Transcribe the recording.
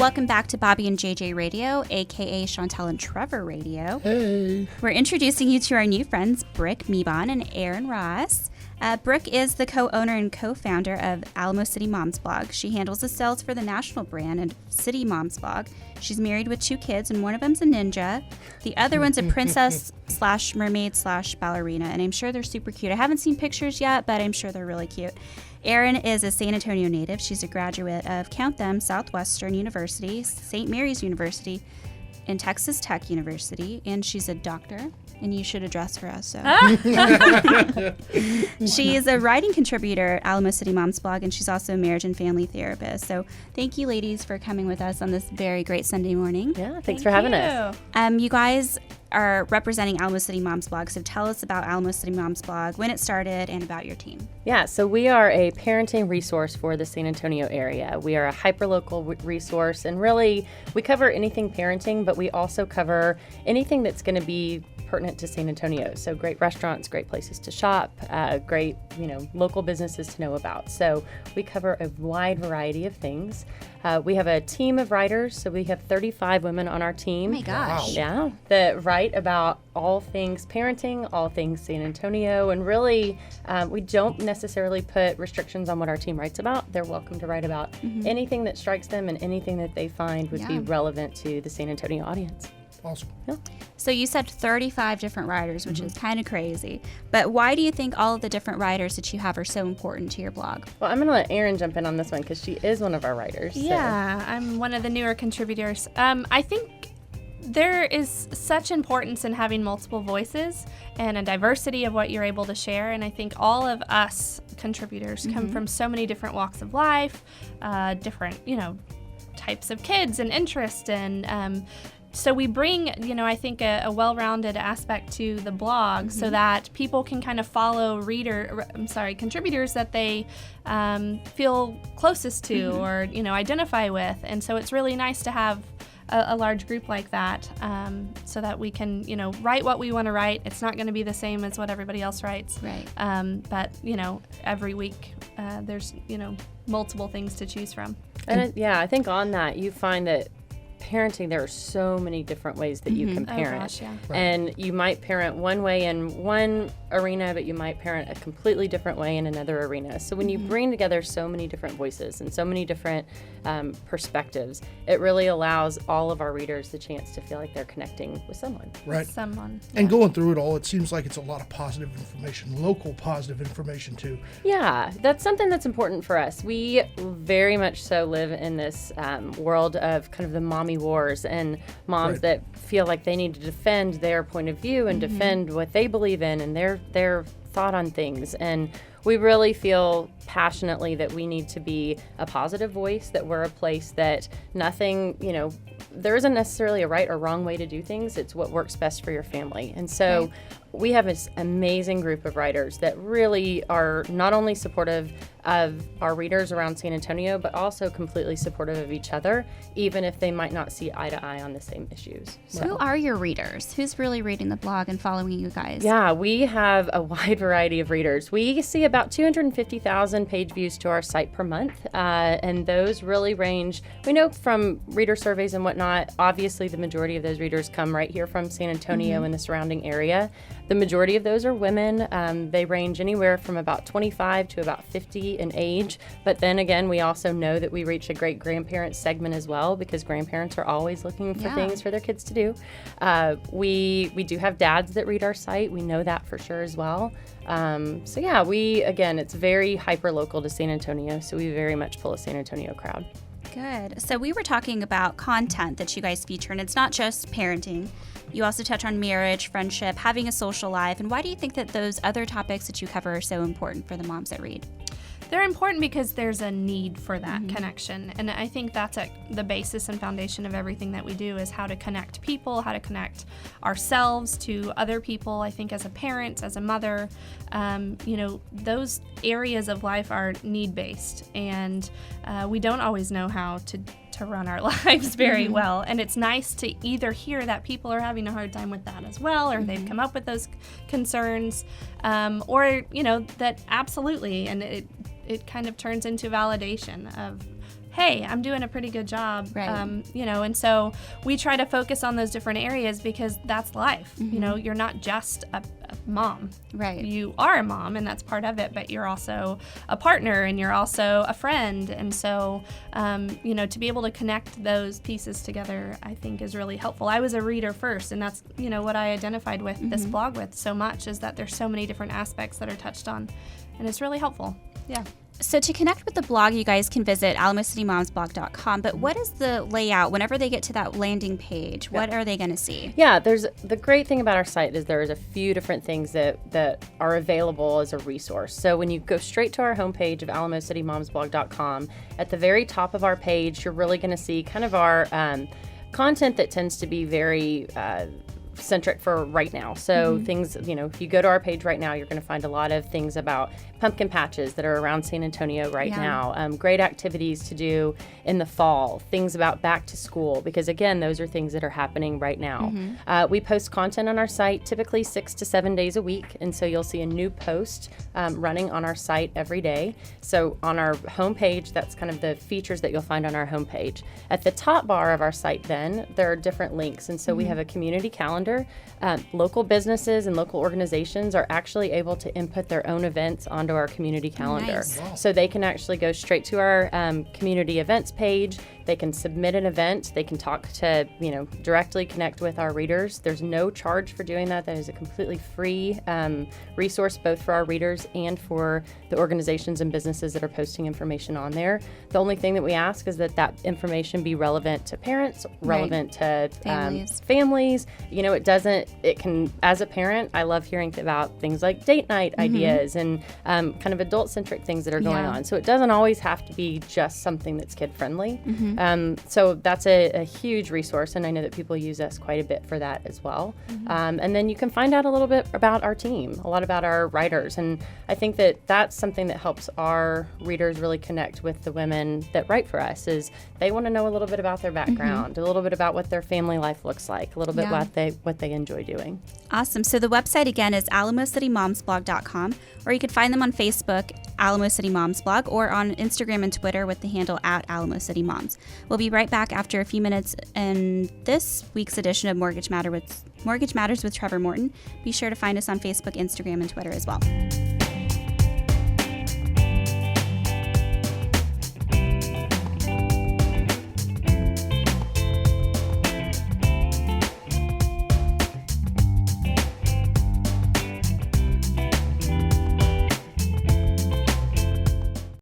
Welcome back to Bobby and JJ Radio, aka Chantel and Trevor Radio. Hey. We're introducing you to our new friends, Brooke Mebon and Aaron Ross. Brooke is the co-owner and co-founder of Alamo City Moms Blog. She handles the sales for the national brand and City Moms Blog. She's married with 2 kids, and one of them's a ninja. The other one's a princess / mermaid / ballerina, and I'm sure they're super cute. I haven't seen pictures yet, but I'm sure they're really cute. Erin is a San Antonio native. She's a graduate of, count them, Southwestern University, St. Mary's University, and Texas Tech University, and she's a doctor. And you should address her as so. She is a writing contributor at Alamo City Moms Blog, and she's also a marriage and family therapist. So thank you, ladies, for coming with us on this very great Sunday morning. Yeah, thanks for having us. You guys are representing Alamo City Moms Blog, so tell us about Alamo City Moms Blog, when it started, and about your team. Yeah, so we are a parenting resource for the San Antonio area. We are a hyperlocal resource, and really we cover anything parenting, but we also cover anything that's going to be pertinent to San Antonio. So great restaurants, great places to shop, great, local businesses to know about. So we cover a wide variety of things. We have a team of writers, so we have 35 women on our team. Oh my gosh. Wow. Yeah, that write about all things parenting, all things San Antonio, and really we don't necessarily put restrictions on what our team writes about. They're welcome to write about anything that strikes them and anything that they find would be relevant to the San Antonio audience. Awesome. Yeah. So you said 35 different writers, which is kind of crazy. But why do you think all of the different writers that you have are so important to your blog? Well, I'm going to let Erin jump in on this one because she is one of our writers. Yeah, I'm one of the newer contributors. I think there is such importance in having multiple voices and a diversity of what you're able to share. And I think all of us contributors come from so many different walks of life, different, types of kids and interests, and so we bring, I think a well-rounded aspect to the blog so that people can kind of follow contributors that they feel closest to or, identify with. And so it's really nice to have a large group like that so that we can, write what we want to write. It's not going to be the same as what everybody else writes. Right. But, every week there's, multiple things to choose from. And I think on that you find that parenting, there are so many different ways that you can parent. Oh, gosh, yeah. Right. And you might parent one way in one arena, but you might parent a completely different way in another arena. So when you bring together so many different voices and so many different perspectives, it really allows all of our readers the chance to feel like they're connecting with someone. Right. Someone. And going through it all, it seems like it's a lot of positive information, local positive information too. Yeah, that's something that's important for us. We very much so live in this world of kind of the mommy wars and moms that feel like they need to defend their point of view and defend what they believe in and their thought on things. And we really feel passionately that we need to be a positive voice, that we're a place that nothing, there isn't necessarily a right or wrong way to do things. It's what works best for your family. And so we have this amazing group of writers that really are not only supportive of our readers around San Antonio, but also completely supportive of each other, even if they might not see eye to eye on the same issues. So. Who are your readers? Who's really reading the blog and following you guys? Yeah, we have a wide variety of readers. We see about 250,000 page views to our site per month, and those really range. We know from reader surveys and whatnot, obviously the majority of those readers come right here from San Antonio and the surrounding area. The majority of those are women. They range anywhere from about 25 to about 50 in age. But then again, we also know that we reach a great grandparent segment as well, because grandparents are always looking for things for their kids to do. We do have dads that read our site. We know that for sure as well. It's very hyper local to San Antonio, so we very much pull a San Antonio crowd. Good. So we were talking about content that you guys feature, and it's not just parenting. You also touch on marriage, friendship, having a social life. And why do you think that those other topics that you cover are so important for the moms that read? They're important because there's a need for that connection. And I think that's the basis and foundation of everything that we do, is how to connect people, how to connect ourselves to other people. I think as a parent, as a mother, those areas of life are need-based. And we don't always know how to run our lives very well. And it's nice to either hear that people are having a hard time with that as well, or they've come up with those concerns, or, that absolutely, and it kind of turns into validation of, hey, I'm doing a pretty good job. Right. And so we try to focus on those different areas because that's life. You're not just a mom. Right. You are a mom, and that's part of it, but you're also a partner, and you're also a friend. And so, to be able to connect those pieces together, I think is really helpful. I was a reader first, and that's, what I identified with this blog with so much, is that there's so many different aspects that are touched on, and it's really helpful. Yeah. So to connect with the blog, you guys can visit alamocitymomsblog.com. But what is the layout whenever they get to that landing page? What are they going to see? Yeah, there's the great thing about our site is there's a few different things that are available as a resource. So when you go straight to our homepage of alamocitymomsblog.com, at the very top of our page, you're really going to see kind of our content that tends to be very centric for right now. So things, if you go to our page right now, you're going to find a lot of things about pumpkin patches that are around San Antonio right now, great activities to do in the fall, things about back to school, because again, those are things that are happening right now. We post content on our site typically 6 to 7 days a week, and so you'll see a new post running on our site every day. So on our homepage, that's kind of the features that you'll find on our homepage. At the top bar of our site then, there are different links, and so we have a community calendar. Local businesses and local organizations are actually able to input their own events onto our community calendar. Nice. Wow. So they can actually go straight to our community events page. They can submit an event. They can talk to, directly connect with our readers. There's no charge for doing that. That is a completely free resource, both for our readers and for the organizations and businesses that are posting information on there. The only thing that we ask is that information be relevant to parents, relevant to families. It can, as a parent, I love hearing about things like date night ideas and kind of adult-centric things that are going on. So it doesn't always have to be just something that's kid-friendly. So that's a huge resource, and I know that people use us quite a bit for that as well. And then you can find out a little bit about our team, a lot about our writers, and I think that that's something that helps our readers really connect with the women that write for us, is they want to know a little bit about their background, a little bit about what their family life looks like, a little bit what they enjoy doing. Awesome. So the website again is alamocitymomsblog.com, or you can find them on Facebook, Alamo City Moms Blog, or on Instagram and Twitter with the handle @AlamoCityMoms. We'll be right back after a few minutes in this week's edition of Mortgage Matters with Trevor Morton. Be sure to find us on Facebook, Instagram, and Twitter as well.